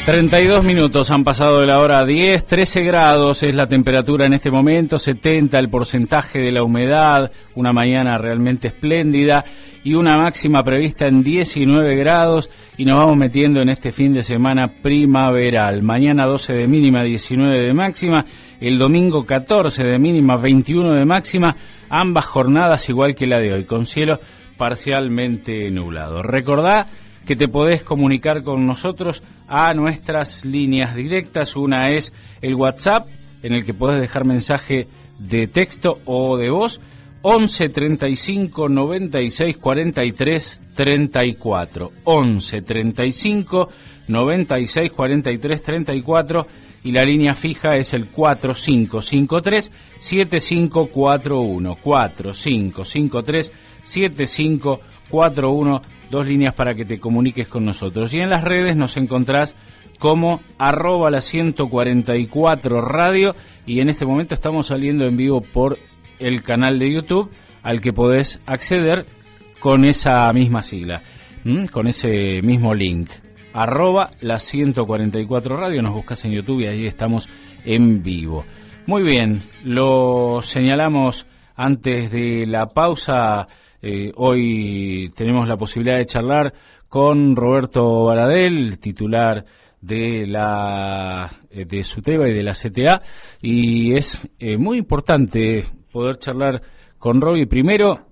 32 minutos han pasado de la hora 10, 13 grados es la temperatura en este momento, 70 el porcentaje de la humedad, una mañana realmente espléndida y una máxima prevista en 19 grados y nos vamos metiendo en este fin de semana primaveral. Mañana 12 de mínima, 19 de máxima, el domingo 14 de mínima, 21 de máxima, ambas jornadas igual que la de hoy, con cielo parcialmente nublado. Recordá que te podés comunicar con nosotros a nuestras líneas directas. Una es el WhatsApp, en el que podés dejar mensaje de texto o de voz, 11 35 96 43 34, 11 35 96 43 34, y la línea fija es el 4553 7541, 4553 7541, dos líneas para que te comuniques con nosotros. Y en las redes nos encontrás como @la144 radio, y en este momento estamos saliendo en vivo por el canal de YouTube, al que podés acceder con esa misma sigla, con ese mismo link, @la144 radio, nos buscas en YouTube y ahí estamos en vivo. Muy bien, lo señalamos antes de la pausa. Hoy tenemos la posibilidad de charlar con Roberto Baradel, titular de SUTEBA y de la CTA, y es muy importante poder charlar con Roby, primero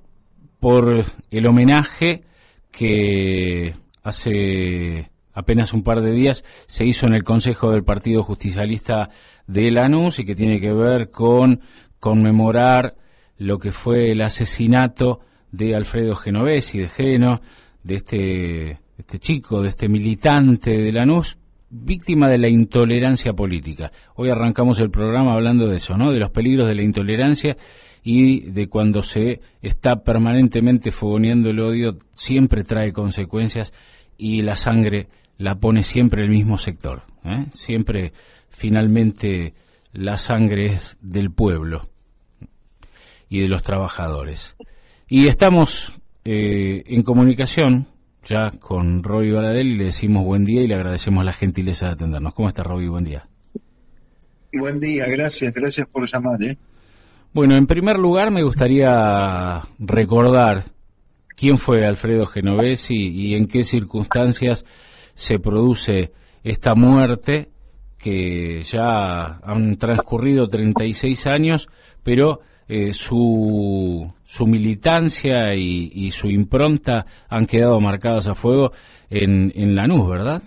por el homenaje que hace apenas un par de días se hizo en el Consejo del Partido Justicialista de Lanús y que tiene que ver con conmemorar lo que fue el asesinato de Alfredo Genovesi, de Geno, de este chico, de este militante de Lanús, víctima de la intolerancia política. Hoy arrancamos el programa hablando de eso, ¿no? De los peligros de la intolerancia y de cuando se está permanentemente fogoneando el odio, siempre trae consecuencias y la sangre la pone siempre el mismo sector, ¿eh? Siempre, finalmente, la sangre es del pueblo y de los trabajadores. Y estamos en comunicación ya con Roby Baradel y le decimos buen día y le agradecemos la gentileza de atendernos. ¿Cómo está, Roby? Buen día. Buen día, gracias por llamar. Bueno, en primer lugar me gustaría recordar quién fue Alfredo Genovesi y en qué circunstancias se produce esta muerte, que ya han transcurrido 36 años, pero su militancia y su impronta han quedado marcadas a fuego en Lanús, ¿verdad?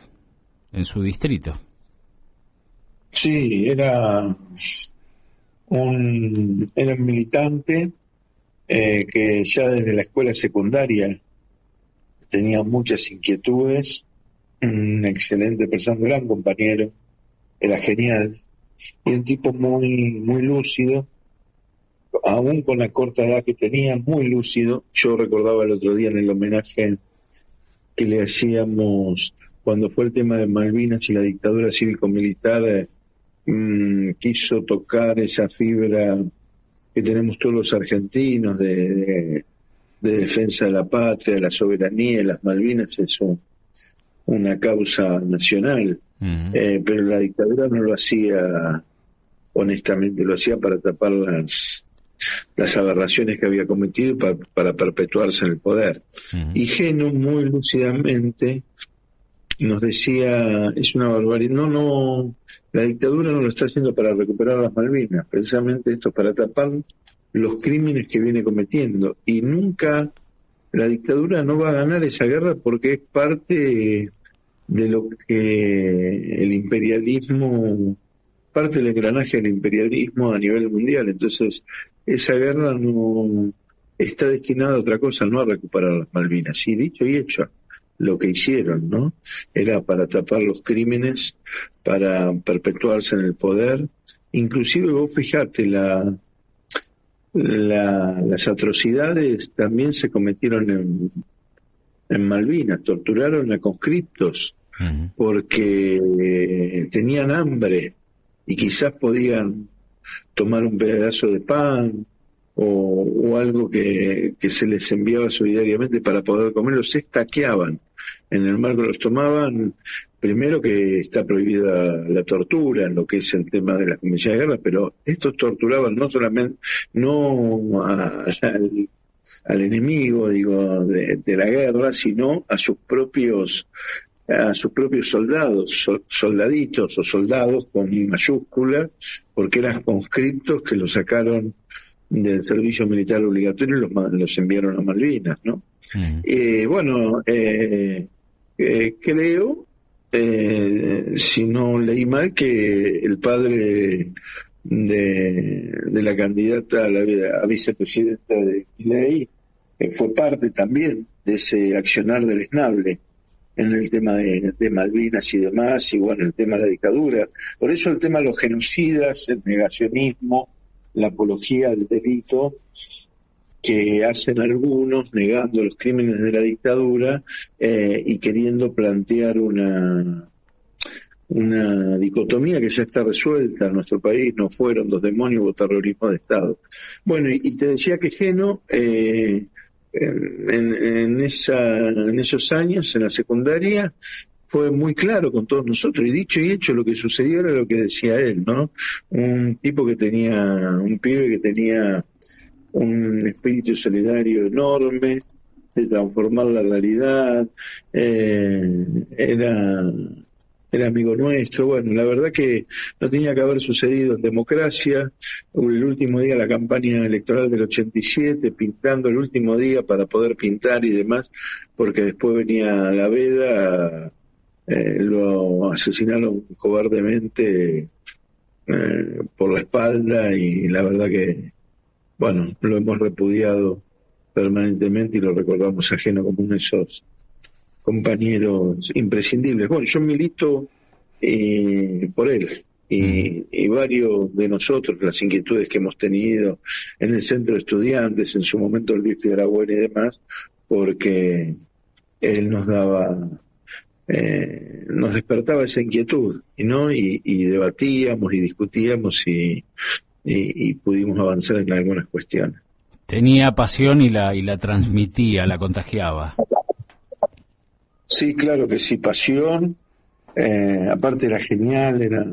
En su distrito. Sí, era un militante que ya desde la escuela secundaria tenía muchas inquietudes, una excelente persona, un gran compañero, era genial, y un tipo muy lúcido, aún con la corta edad que tenía, muy lúcido. Yo recordaba el otro día en el homenaje que le hacíamos cuando fue el tema de Malvinas y la dictadura cívico-militar, quiso tocar esa fibra que tenemos todos los argentinos de defensa de la patria, de la soberanía, de las Malvinas. Es una causa nacional, pero la dictadura no lo hacía honestamente, lo hacía para tapar las aberraciones que había cometido para perpetuarse en el poder. Y Geno muy lúcidamente nos decía, es una barbaridad, no, la dictadura no lo está haciendo para recuperar las Malvinas, precisamente esto es para tapar los crímenes que viene cometiendo, y nunca la dictadura no va a ganar esa guerra porque es parte de lo que el imperialismo, parte del engranaje del imperialismo a nivel mundial. Entonces esa guerra no está destinada a otra cosa, no a recuperar las Malvinas. Y dicho y hecho, lo que hicieron, ¿no? Era para tapar los crímenes, para perpetuarse en el poder. Inclusive vos fijate, las atrocidades también se cometieron en Malvinas. Torturaron a conscriptos porque tenían hambre y quizás podían tomar un pedazo de pan o algo que se les enviaba solidariamente para poder comer, los estaqueaban. En el marco los tomaban, primero que está prohibida la tortura en lo que es el tema de las convenciones de guerra, pero estos torturaban no solamente, no al enemigo, digo, de la guerra, sino a sus propios soldados, soldaditos o soldados con mayúsculas, porque eran conscriptos que los sacaron del servicio militar obligatorio y los enviaron a Malvinas, ¿no? Bueno, creo, si no leí mal, que el padre de la candidata a vicepresidenta de Milei fue parte también de ese accionar del esnable en el tema de Malvinas y demás, y bueno, el tema de la dictadura. Por eso el tema de los genocidas, el negacionismo, la apología del delito que hacen algunos negando los crímenes de la dictadura y queriendo plantear una dicotomía que ya está resuelta en nuestro país: no fueron dos demonios, hubo terrorismo de Estado. Bueno, y te decía que Geno en esos años, en la secundaria, fue muy claro con todos nosotros, y dicho y hecho, lo que sucedió era lo que decía él, ¿no? Un pibe que tenía un espíritu solidario enorme, de transformar la realidad, era amigo nuestro. Bueno, la verdad que no tenía que haber sucedido en democracia. El último día de la campaña electoral del 87, pintando el último día para poder pintar y demás, porque después venía la veda, lo asesinaron cobardemente por la espalda, y la verdad que, bueno, lo hemos repudiado permanentemente y lo recordamos ajeno como uno de esos compañeros imprescindibles. Bueno, yo milito por él y varios de nosotros, las inquietudes que hemos tenido en el centro de estudiantes, en su momento Luis Figueroa y demás, porque él nos despertaba esa inquietud, ¿no? Y debatíamos y discutíamos y pudimos avanzar en algunas cuestiones. Tenía pasión y la transmitía, la contagiaba. Sí, claro que sí, pasión. Aparte era genial, era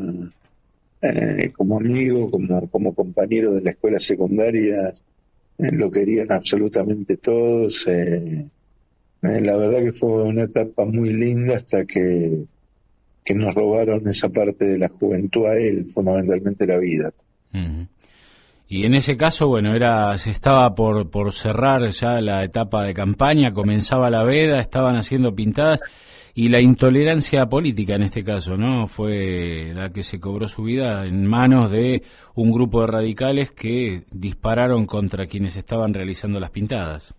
como amigo, como compañero de la escuela secundaria, lo querían absolutamente todos. La verdad que fue una etapa muy linda hasta que nos robaron esa parte de la juventud a él, fundamentalmente la vida. Uh-huh. Y en ese caso, bueno, se estaba por cerrar ya la etapa de campaña, comenzaba la veda, estaban haciendo pintadas, y la intolerancia política en este caso, ¿no? Fue la que se cobró su vida en manos de un grupo de radicales que dispararon contra quienes estaban realizando las pintadas.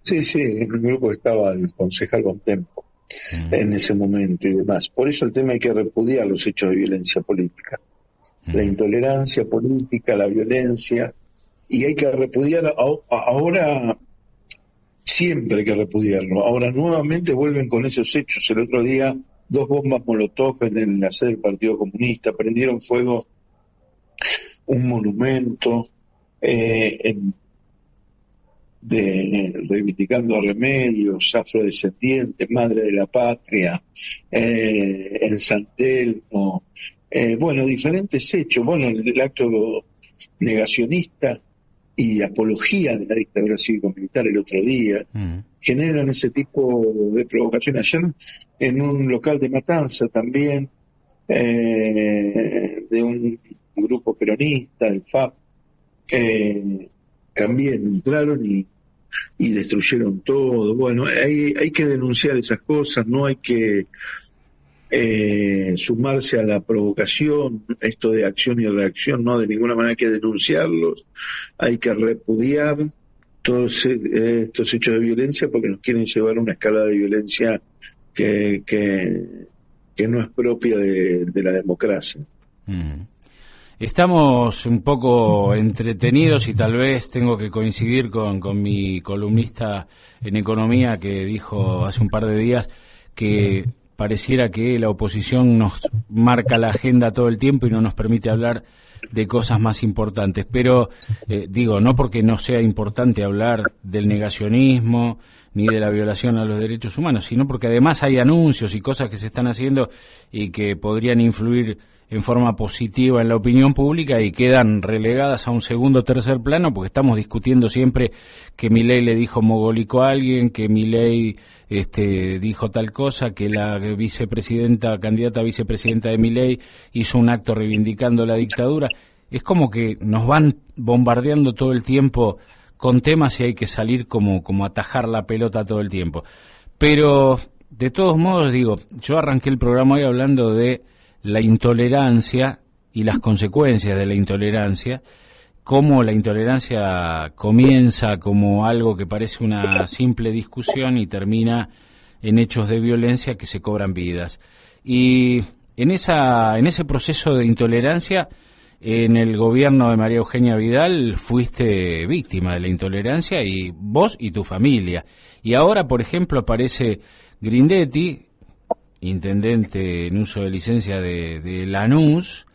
Sí, en el grupo estaba el concejal Bontempo en ese momento y demás. Por eso el tema hay que repudiar los hechos de violencia política. La intolerancia política, la violencia, y hay que repudiar ahora, siempre hay que repudiarlo. Ahora nuevamente vuelven con esos hechos. El otro día 2 bombas Molotov en la sede del Partido Comunista, prendieron fuego un monumento reivindicando a Remedios, afrodescendientes, madre de la patria, en San Telmo. Bueno, diferentes hechos. Bueno, el acto negacionista y apología de la dictadura cívico-militar el otro día generan ese tipo de provocación. Ayer en un local de Matanza también, de un grupo peronista, el FAP, también entraron y destruyeron todo. Bueno, hay que denunciar esas cosas, no hay que sumarse a la provocación, esto de acción y reacción, no, de ninguna manera. Hay que denunciarlos, hay que repudiar todos estos hechos de violencia, porque nos quieren llevar a una escala de violencia que no es propia de la democracia. Estamos un poco entretenidos y tal vez tengo que coincidir con mi columnista en economía, que dijo hace un par de días que pareciera que la oposición nos marca la agenda todo el tiempo y no nos permite hablar de cosas más importantes. Pero, digo, no porque no sea importante hablar del negacionismo ni de la violación a los derechos humanos, sino porque además hay anuncios y cosas que se están haciendo y que podrían influir en forma positiva en la opinión pública y quedan relegadas a un segundo o tercer plano, porque estamos discutiendo siempre que Milei le dijo mogólico a alguien, que Milei dijo tal cosa, que la candidata a vicepresidenta de Milei hizo un acto reivindicando la dictadura. Es como que nos van bombardeando todo el tiempo con temas y hay que salir como atajar la pelota todo el tiempo. Pero, de todos modos, digo, yo arranqué el programa hoy hablando de la intolerancia y las consecuencias de la intolerancia, cómo la intolerancia comienza como algo que parece una simple discusión y termina en hechos de violencia que se cobran vidas. Y en ese proceso de intolerancia, en el gobierno de María Eugenia Vidal fuiste víctima de la intolerancia, y vos y tu familia. Y ahora, por ejemplo, aparece Grindetti, intendente en uso de licencia de Lanús,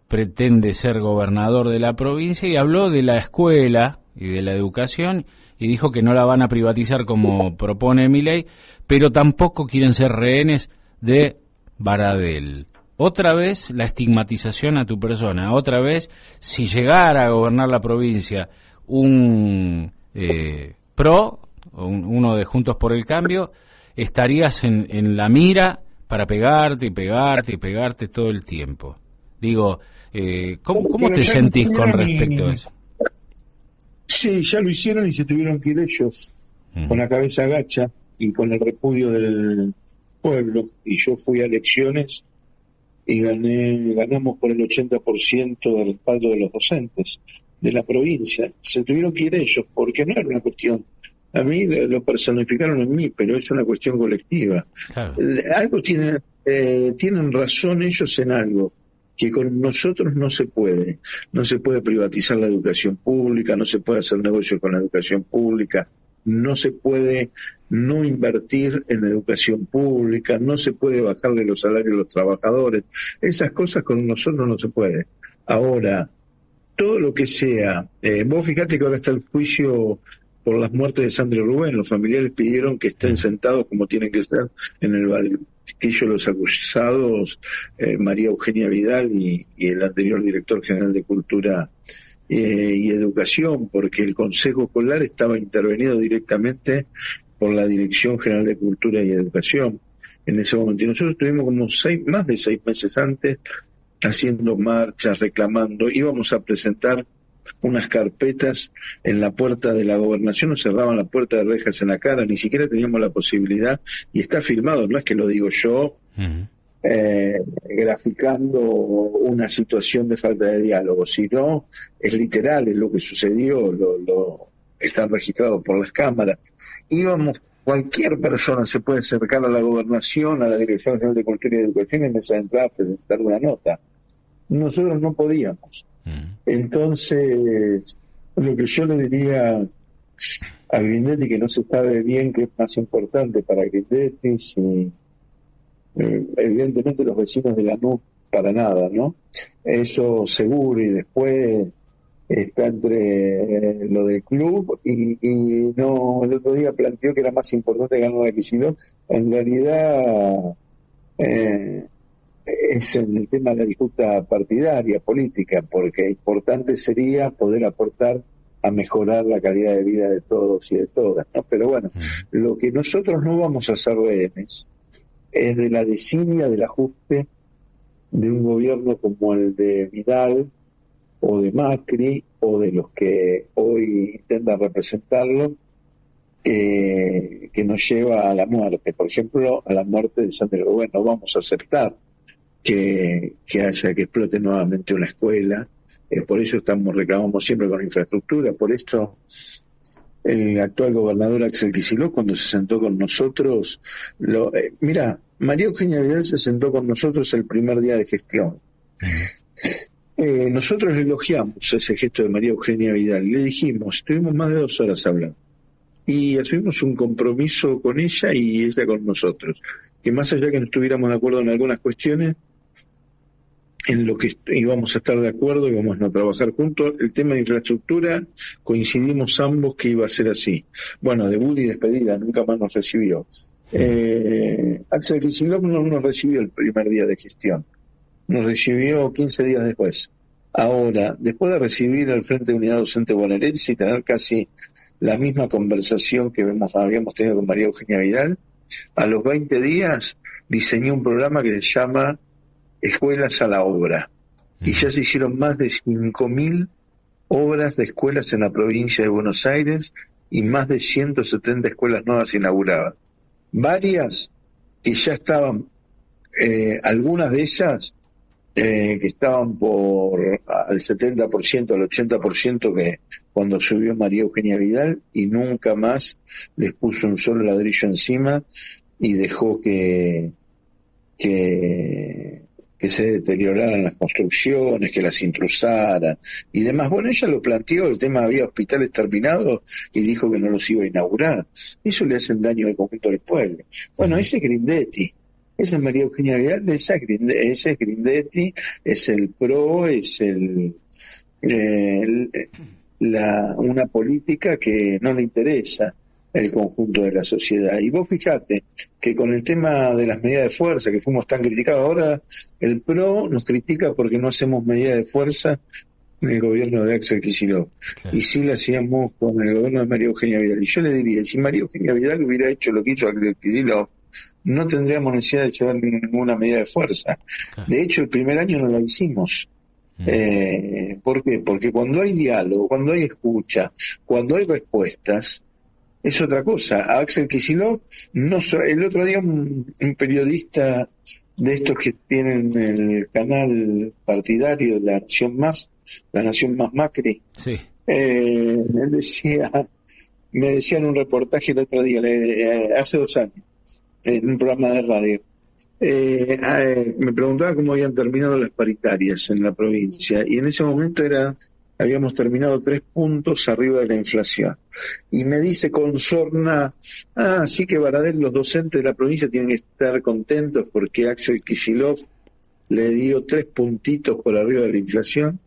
pretende ser gobernador de la provincia y habló de la escuela y de la educación y dijo que no la van a privatizar como propone Milei, pero tampoco quieren ser rehenes de Baradel. Otra vez la estigmatización a tu persona, otra vez si llegara a gobernar la provincia un PRO, o uno de Juntos por el Cambio, estarías en la mira para pegarte y pegarte y pegarte todo el tiempo. Digo, ¿cómo te sentís con respecto a eso? Sí, ya lo hicieron y se tuvieron que ir ellos con la cabeza agacha y con el repudio del pueblo. Y yo fui a elecciones y ganamos por el 80% del respaldo de los docentes de la provincia. Se tuvieron que ir ellos porque no era una cuestión. A mí lo personificaron en mí, pero es una cuestión colectiva. Claro. Algo tienen razón ellos en algo, que con nosotros no se puede. No se puede privatizar la educación pública, no se puede hacer negocio con la educación pública, no se puede no invertir en la educación pública, no se puede bajarle los salarios a los trabajadores. Esas cosas con nosotros no se puede. Ahora, todo lo que sea, vos fijate que ahora está el juicio por las muertes de Sandra Rubén. Los familiares pidieron que estén sentados como tienen que ser en el banquillo los acusados, María Eugenia Vidal y el anterior director general de Cultura y Educación, porque el Consejo Escolar estaba intervenido directamente por la Dirección General de Cultura y Educación en ese momento. Y nosotros estuvimos como más de 6 meses antes haciendo marchas, reclamando. Íbamos a presentar unas carpetas en la puerta de la gobernación, nos cerraban la puerta de rejas en la cara, ni siquiera teníamos la posibilidad, y está filmado, no es que lo digo yo, graficando una situación de falta de diálogo, sino es literal, es lo que sucedió, lo está registrado por las cámaras. Cualquier persona se puede acercar a la gobernación, a la Dirección General de Cultura y Educación en esa entrada a presentar una nota. Nosotros no podíamos. Entonces, lo que yo le diría a Grindetti, que no se sabe bien qué es más importante para Grindetti, si evidentemente los vecinos de Lanús para nada, ¿no? Eso seguro, y después está entre lo del club y no, el otro día planteó que era más importante ganar la elección. En realidad es en el tema de la disputa partidaria, política, porque importante sería poder aportar a mejorar la calidad de vida de todos y de todas, ¿no? Pero bueno, lo que nosotros no vamos a hacer rehenes es de la desidia del ajuste de un gobierno como el de Vidal o de Macri o de los que hoy intentan representarlo, que nos lleva a la muerte. Por ejemplo, a la muerte de Sandra Rubén. No vamos a aceptar que explote nuevamente una escuela. Por eso reclamamos siempre con infraestructura. Por esto el actual gobernador Axel Kicillof, cuando se sentó con nosotros, mira, María Eugenia Vidal se sentó con nosotros el primer día de gestión. Nosotros elogiamos ese gesto de María Eugenia Vidal. Le dijimos, estuvimos más de 2 horas hablando. y asumimos un compromiso con ella y ella con nosotros, que más allá que no estuviéramos de acuerdo en algunas cuestiones, en lo que íbamos a estar de acuerdo, íbamos a trabajar juntos. El tema de infraestructura, coincidimos ambos que iba a ser así. Bueno, debut y despedida, nunca más nos recibió. Axel Kicillof no nos recibió el primer día de gestión, nos recibió 15 días después. Ahora, después de recibir al Frente de Unidad Docente Bonaerense y tener casi la misma conversación que habíamos tenido con María Eugenia Vidal, a los 20 días diseñó un programa que se llama Escuelas a la Obra, y ya se hicieron más de 5.000 obras de escuelas en la provincia de Buenos Aires y más de 170 escuelas nuevas inauguradas. Varias que ya estaban, algunas de ellas que estaban por al 70%, al 80% que cuando subió María Eugenia Vidal, y nunca más les puso un solo ladrillo encima y dejó que se deterioraran las construcciones, que las intrusaran y demás. Bueno, ella lo planteó, el tema había hospitales terminados y dijo que no los iba a inaugurar. Eso le hacen daño al conjunto del pueblo. Bueno, ese es Grindetti, esa es María Eugenia Vidal, ese es Grindetti, es el PRO, es una política que no le interesa el conjunto de la sociedad. Y vos fijate que con el tema de las medidas de fuerza, que fuimos tan criticados, ahora el PRO nos critica porque no hacemos medidas de fuerza en el gobierno de Axel Kicillof. Claro. Y sí la hacíamos con el gobierno de María Eugenia Vidal. Y yo le diría, si María Eugenia Vidal hubiera hecho lo que hizo Axel Kicillof, no tendríamos necesidad de llevar ninguna medida de fuerza. Claro. De hecho, el primer año no la hicimos. ¿Por qué? Porque cuando hay diálogo, cuando hay escucha, cuando hay respuestas, es otra cosa. A Axel Kicillof, el otro día un periodista de estos que tienen el canal partidario de La Nación Más Macri, sí. Me decía en un reportaje el otro día, hace 2 años, en un programa de radio, me preguntaba cómo habían terminado las paritarias en la provincia, y en ese momento habíamos terminado 3 puntos arriba de la inflación. Y me dice con sorna, sí que Baradel, los docentes de la provincia tienen que estar contentos porque Axel Kicillof le dio 3 puntitos por arriba de la inflación.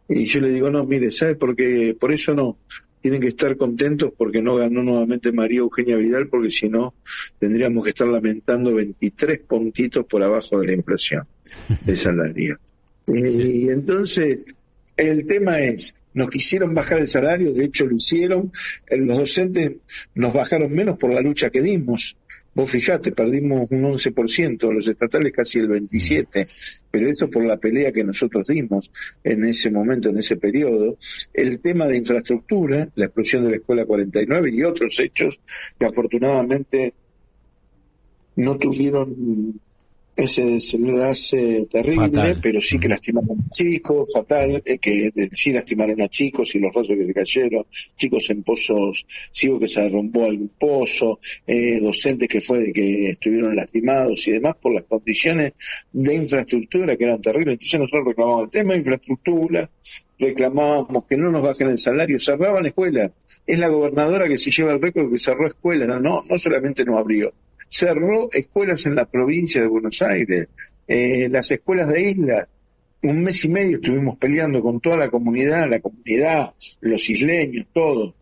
Y yo le digo, no, mire, ¿sabe por qué? Por eso no. Tienen que estar contentos porque no ganó nuevamente María Eugenia Vidal, porque si no tendríamos que estar lamentando 23 puntitos por abajo de la inflación de salario. Y entonces el tema es, nos quisieron bajar el salario, de hecho lo hicieron, los docentes nos bajaron menos por la lucha que dimos. Vos fijate, perdimos un 11%, los estatales casi el 27%, pero eso por la pelea que nosotros dimos en ese momento, en ese periodo. El tema de infraestructura, la explosión de la Escuela 49 y otros hechos que afortunadamente no tuvieron ese desenlace terrible, fatal. Pero sí que lastimaron a chicos, fatal, que sí lastimaron a chicos y los rostros que se cayeron, chicos en pozos, ciegos que se derrumbó algún pozo, docentes que estuvieron lastimados y demás por las condiciones de infraestructura que eran terribles. Entonces nosotros reclamamos el tema de infraestructura, reclamábamos que no nos bajen el salario, cerraban escuelas. Es la gobernadora que se lleva el récord que cerró escuelas, no solamente no abrió, cerró escuelas en la provincia de Buenos Aires, las escuelas de isla. 1 mes y medio estuvimos peleando con toda la comunidad, los isleños, todos.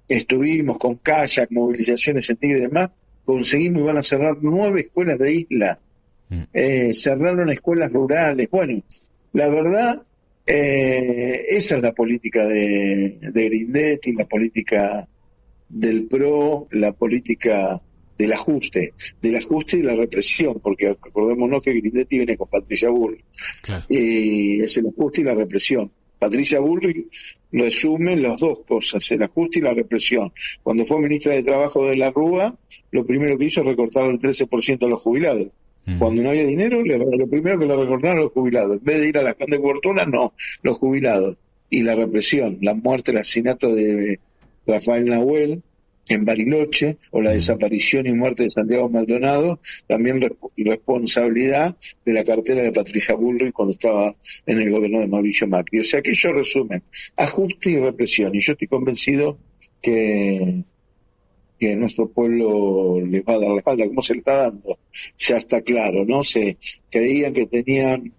Estuvimos con kayak, movilizaciones en Tigre y demás, conseguimos y van a cerrar 9 escuelas de isla. Cerraron escuelas rurales. Bueno, la verdad, esa es la política de Grindetti, la política del PRO, la política del ajuste y la represión, porque acordémonos que Grindetti viene con Patricia Bullrich, claro. Y es el ajuste y la represión. Patricia Bullrich resume las dos cosas, el ajuste y la represión. Cuando fue ministra de Trabajo de la Rúa, lo primero que hizo es recortar el 13% a los jubilados. Cuando no había dinero, lo primero que le recortaron a los jubilados. En vez de ir a las grandes fortunas, no, los jubilados. Y la represión, la muerte, el asesinato de Rafael Nahuel en Bariloche, o la desaparición y muerte de Santiago Maldonado, también responsabilidad de la cartera de Patricia Bullrich cuando estaba en el gobierno de Mauricio Macri. O sea que ellos resumen ajuste y represión, y yo estoy convencido que que nuestro pueblo les va a dar la espalda, como se le está dando, ya está claro, ¿no? Se creían que tenían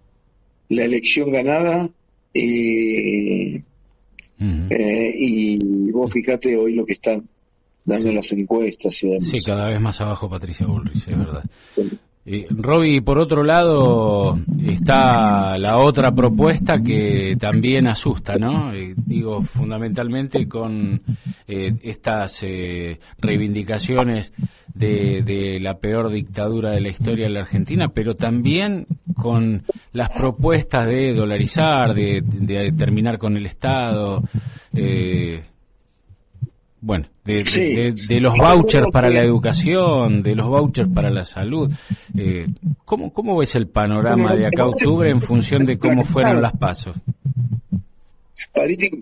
la elección ganada y, y vos fíjate hoy lo que están dando las encuestas y demás. Sí, cada vez más abajo Patricia Bullrich, es verdad. Roby, por otro lado está la otra propuesta que también asusta, ¿no? Digo, fundamentalmente con estas reivindicaciones de la peor dictadura de la historia de la Argentina, pero también con las propuestas de dolarizar, de terminar con el Estado, bueno, de los vouchers para la educación, de los vouchers para la salud. ¿Cómo ves el panorama de acá a octubre en función de cómo fueron las PASO?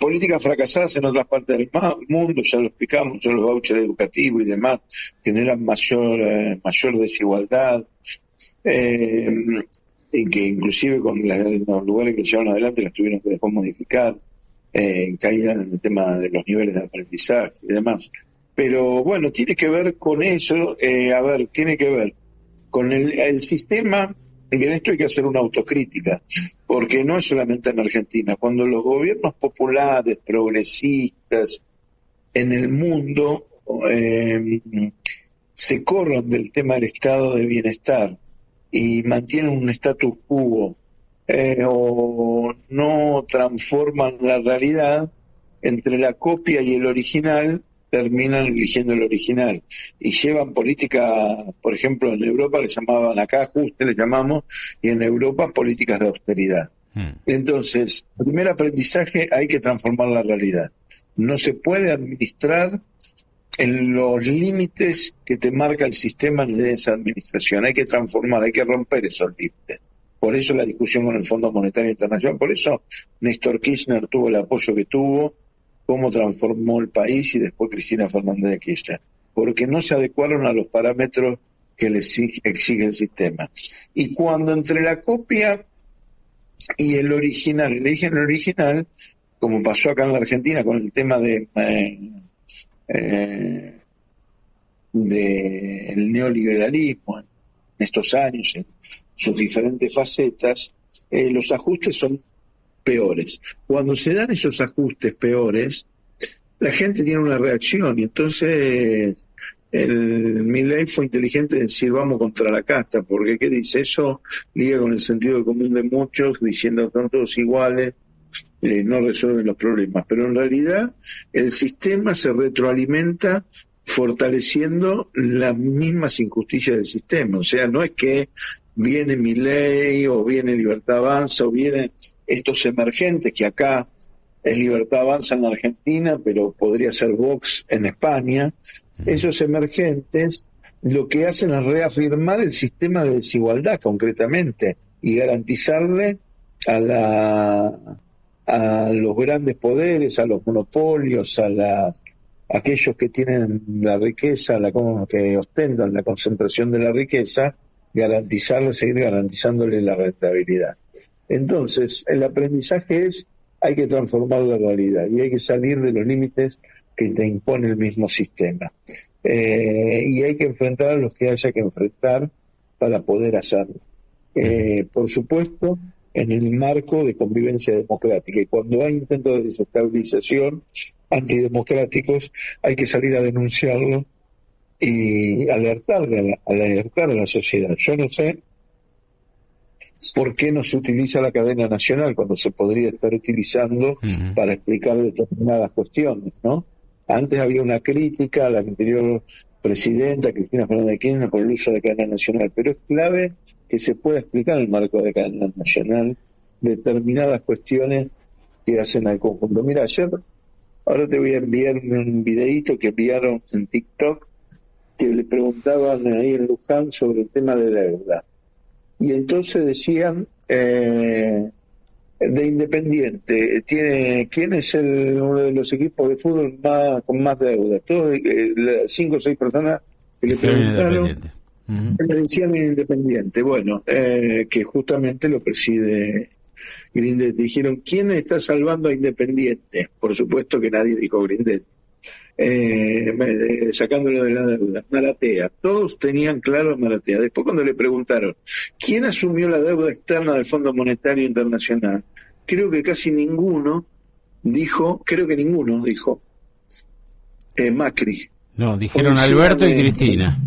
Políticas fracasadas en otras partes del mundo, ya lo explicamos, ya los vouchers educativos y demás generan mayor desigualdad, y que inclusive con los lugares que llevaron adelante las tuvieron que después modificar. Caída en el tema de los niveles de aprendizaje y demás. Pero bueno, tiene que ver con eso, tiene que ver con el sistema, y en esto hay que hacer una autocrítica, porque no es solamente en Argentina. Cuando los gobiernos populares, progresistas, en el mundo se corran del tema del estado de bienestar y mantienen un status quo, o no transforman la realidad, entre la copia y el original terminan eligiendo el original y llevan política, por ejemplo en Europa le llamaban acá ajuste, le llamamos, y en Europa políticas de austeridad. Entonces, primer aprendizaje, hay que transformar la realidad. No se puede administrar en los límites que te marca el sistema de esa administración. Hay que transformar, hay que romper esos límites. Por eso la discusión con el Fondo Monetario Internacional, por eso Néstor Kirchner tuvo el apoyo que tuvo, cómo transformó el país, y después Cristina Fernández de Kirchner, porque no se adecuaron a los parámetros que le exige el sistema. Y cuando entre la copia y el original, eligen el original, como pasó acá en la Argentina con el tema de el neoliberalismo en estos años, en sus diferentes facetas, los ajustes son peores. Cuando se dan esos ajustes peores, la gente tiene una reacción, y entonces Milei fue inteligente en decir vamos contra la casta, porque ¿qué dice? Eso liga con el sentido común de muchos, diciendo que están todos iguales, no resuelven los problemas, pero en realidad el sistema se retroalimenta fortaleciendo las mismas injusticias del sistema. O sea, no es que viene Milei o viene Libertad Avanza o vienen estos emergentes, que acá es Libertad Avanza en la Argentina, pero podría ser Vox en España. Esos emergentes lo que hacen es reafirmar el sistema de desigualdad concretamente y garantizarle a los grandes poderes, a los monopolios, aquellos que tienen la riqueza, que ostentan la concentración de la riqueza, seguir garantizándole la rentabilidad. Entonces, el aprendizaje hay que transformar la realidad y hay que salir de los límites que te impone el mismo sistema. Y hay que enfrentar a los que haya que enfrentar para poder hacerlo. Por supuesto, en el marco de convivencia democrática. Y cuando hay intentos de desestabilización antidemocráticos, hay que salir a denunciarlo y alertar a la sociedad. Yo no sé por qué no se utiliza la cadena nacional cuando se podría estar utilizando para explicar determinadas cuestiones, ¿no? Antes había una crítica a la anterior presidenta, Cristina Fernández de Kirchner, por el uso de la cadena nacional, pero es clave que se pueda explicar en el marco de la cadena nacional determinadas cuestiones que hacen al conjunto. Mira, ahora te voy a enviar un videíto que enviaron en TikTok, que le preguntaban ahí en Luján sobre el tema de deuda. Y entonces decían, de Independiente, ¿quién es uno de los equipos de fútbol con más deuda? Todos, 5 o 6 personas que le preguntaron, le decían Independiente. Bueno, que justamente lo preside Grindetti. Dijeron, ¿quién está salvando a Independiente? Por supuesto que nadie dijo Grindetti. sacándolo de la deuda. Maratea, todos tenían claro Maratea. Después cuando le preguntaron, ¿quién asumió la deuda externa del Fondo Monetario Internacional? Creo que ninguno dijo, Macri. No, dijeron Alberto y Cristina.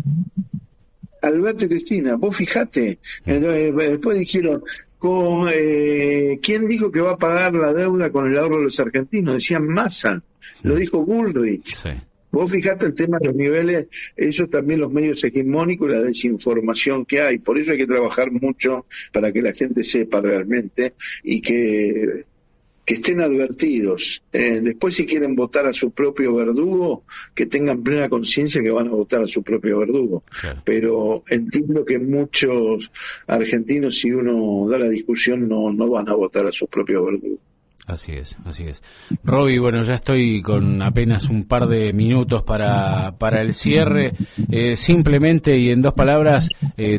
Alberto y Cristina, vos fijate, después dijeron, ¿quién dijo que va a pagar la deuda con el ahorro de los argentinos? Decían Massa, lo dijo Bullrich. Sí. Vos fijate el tema de los niveles, eso también los medios hegemónicos, la desinformación que hay, por eso hay que trabajar mucho para que la gente sepa realmente y que estén advertidos. Después si quieren votar a su propio verdugo, que tengan plena conciencia que van a votar a su propio verdugo. Claro. Pero entiendo que muchos argentinos, si uno da la discusión, no van a votar a su propio verdugo. Así es. Roby, bueno, ya estoy con apenas un par de minutos para el cierre. Simplemente y en 2 palabras,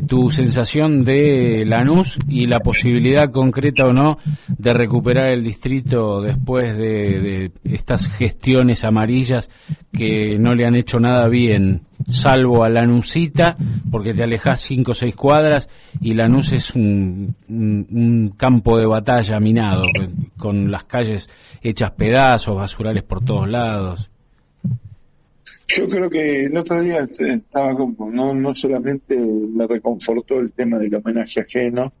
tu sensación de Lanús y la posibilidad concreta o no de recuperar el distrito después de estas gestiones amarillas que no le han hecho nada bien, salvo a Lanusita, porque te alejás 5 o 6 cuadras y Lanús es un campo de batalla minado, con las calles hechas pedazos, basurales por todos lados. Yo creo que el otro día estaba no solamente me reconfortó el tema del homenaje ajeno,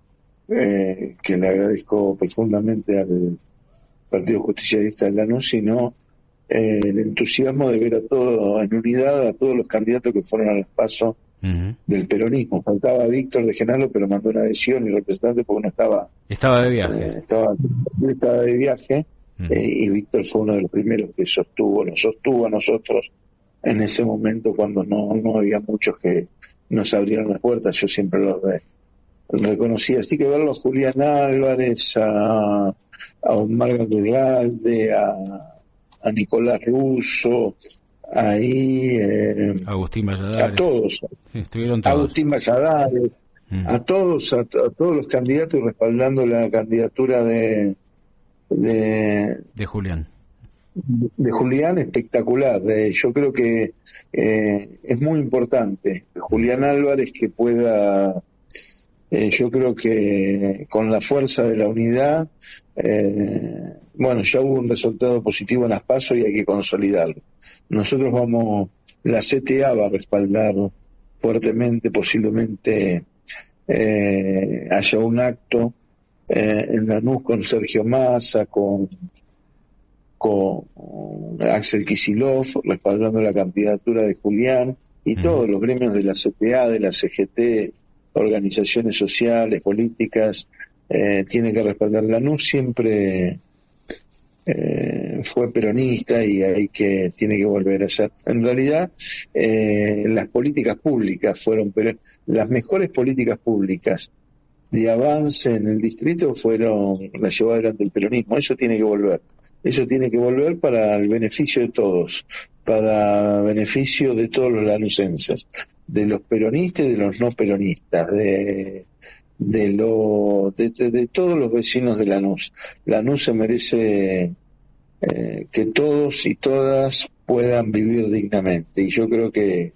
que le agradezco profundamente al Partido Justicialista de Lanús, sino el entusiasmo de ver a todos en unidad, a todos los candidatos que fueron a las PASO del peronismo. Faltaba Víctor de Genalo, pero mandó una adhesión y representante porque no estaba... Estaba de viaje. Estaba de viaje, y Víctor fue uno de los primeros que nos sostuvo a nosotros en ese momento cuando no había muchos que nos abrieron las puertas. Yo siempre los reconocí. Así que verlo a Julián Álvarez, a Omar Gandurralde, a Nicolás Russo, ahí Agustín Valladares, a todos, estuvieron todos. Agustín Valladares, a todos los candidatos, respaldando la candidatura de Julián. De Julián, espectacular. Yo creo que es muy importante Julián Álvarez que pueda, yo creo que con la fuerza de la unidad, ya hubo un resultado positivo en las PASO y hay que consolidarlo. Nosotros la CTA va a respaldar fuertemente, posiblemente haya un acto en Lanús con Sergio Massa, con Axel Kicillof, respaldando la candidatura de Julián, y todos los gremios de la CTA, de la CGT, organizaciones sociales, políticas, tienen que respaldar. Lanús siempre fue peronista y tiene que volver a ser. En realidad, las políticas públicas las mejores políticas públicas de avance en el distrito las llevó adelante el peronismo. Eso tiene que volver para el beneficio de todos, para beneficio de todos los lanucenses, de los peronistas y de los no peronistas, de todos los vecinos de Lanús. Lanús se merece que todos y todas puedan vivir dignamente, y yo creo que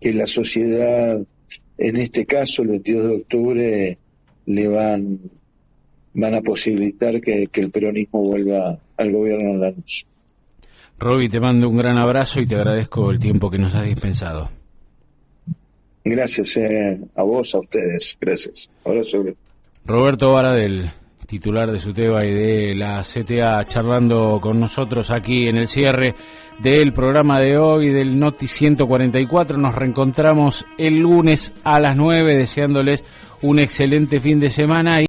la sociedad, en este caso el 22 de octubre, le van a posibilitar que el peronismo vuelva al gobierno de Lanús. Roby, te mando un gran abrazo y te agradezco el tiempo que nos has dispensado. Gracias a vos, a ustedes. Gracias. Abrazo. Roberto Baradel, titular de SUTEBA y de la CTA, charlando con nosotros aquí en el cierre del programa de hoy del Noti 144. Nos reencontramos el lunes a las 9, deseándoles un excelente fin de semana.